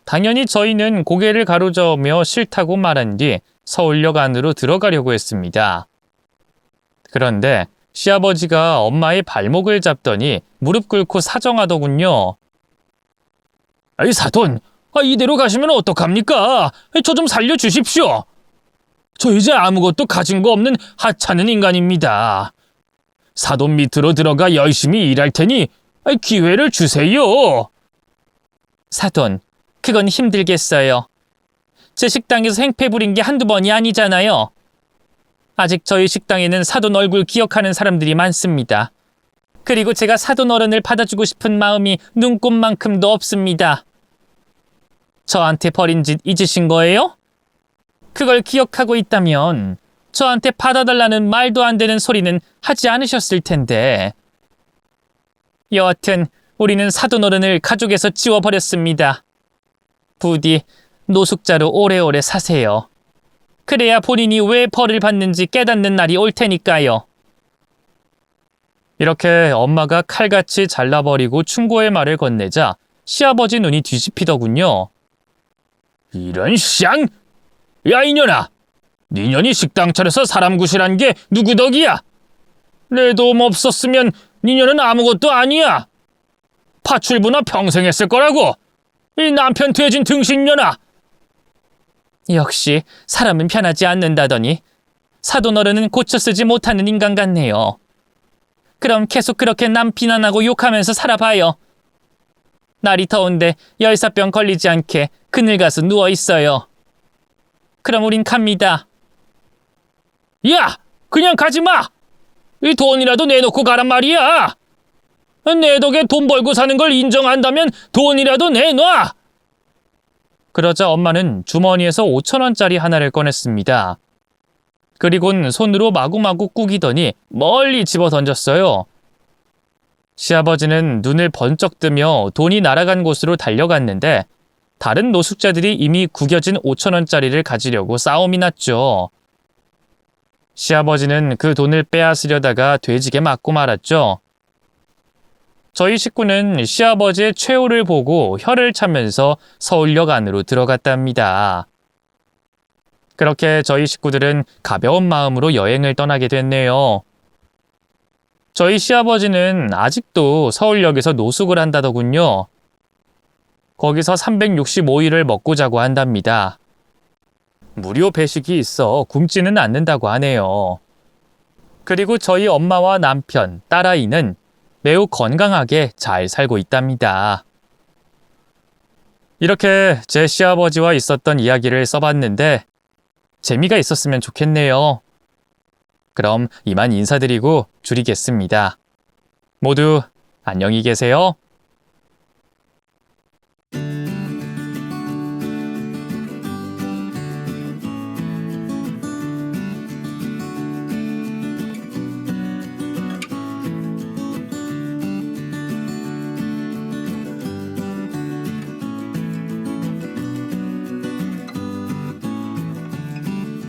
당연히 저희는 고개를 가로저으며 싫다고 말한 뒤 서울역 안으로 들어가려고 했습니다. 그런데 시아버지가 엄마의 발목을 잡더니 무릎 꿇고 사정하더군요. 사돈, 이대로 가시면 어떡합니까? 저 좀 살려주십시오. 저 이제 아무것도 가진 거 없는 하찮은 인간입니다. 사돈 밑으로 들어가 열심히 일할 테니 기회를 주세요. 사돈, 그건 힘들겠어요. 제 식당에서 행패 부린 게 한두 번이 아니잖아요. 아직 저희 식당에는 사돈 얼굴 기억하는 사람들이 많습니다. 그리고 제가 사돈 어른을 받아주고 싶은 마음이 눈꼽만큼도 없습니다. 저한테 벌인 짓 잊으신 거예요? 그걸 기억하고 있다면 저한테 받아달라는 말도 안 되는 소리는 하지 않으셨을 텐데. 여하튼 우리는 사돈 어른을 가족에서 지워버렸습니다. 부디 노숙자로 오래오래 사세요. 그래야 본인이 왜 벌을 받는지 깨닫는 날이 올 테니까요. 이렇게 엄마가 칼같이 잘라버리고 충고의 말을 건네자 시아버지 눈이 뒤집히더군요. 이런 쌍! 야 이년아! 니년이 식당 차려서 사람 구실한 게 누구 덕이야? 내 도움 없었으면 니년은 아무것도 아니야. 파출부나 평생 했을 거라고! 이 남편 돼진 등신년아! 역시 사람은 편하지 않는다더니 사돈 어른은 고쳐 쓰지 못하는 인간 같네요. 그럼 계속 그렇게 남 비난하고 욕하면서 살아봐요. 날이 더운데 열사병 걸리지 않게 그늘 가서 누워 있어요. 그럼 우린 갑니다. 야! 그냥 가지 마! 이 돈이라도 내놓고 가란 말이야! 내 덕에 돈 벌고 사는 걸 인정한다면 돈이라도 내놔! 그러자 엄마는 주머니에서 5,000원짜리 하나를 꺼냈습니다. 그리곤 손으로 마구마구 꾸기더니 멀리 집어 던졌어요. 시아버지는 눈을 번쩍 뜨며 돈이 날아간 곳으로 달려갔는데 다른 노숙자들이 이미 구겨진 5,000원짜리를 가지려고 싸움이 났죠. 시아버지는 그 돈을 빼앗으려다가 돼지게 맞고 말았죠. 저희 식구는 시아버지의 최후를 보고 혀를 차면서 서울역 안으로 들어갔답니다. 그렇게 저희 식구들은 가벼운 마음으로 여행을 떠나게 됐네요. 저희 시아버지는 아직도 서울역에서 노숙을 한다더군요. 거기서 365일을 먹고 자고 한답니다. 무료 배식이 있어 굶지는 않는다고 하네요. 그리고 저희 엄마와 남편, 딸아이는 매우 건강하게 잘 살고 있답니다. 이렇게 제 시아버지와 있었던 이야기를 써봤는데 재미가 있었으면 좋겠네요. 그럼 이만 인사드리고 줄이겠습니다. 모두 안녕히 계세요.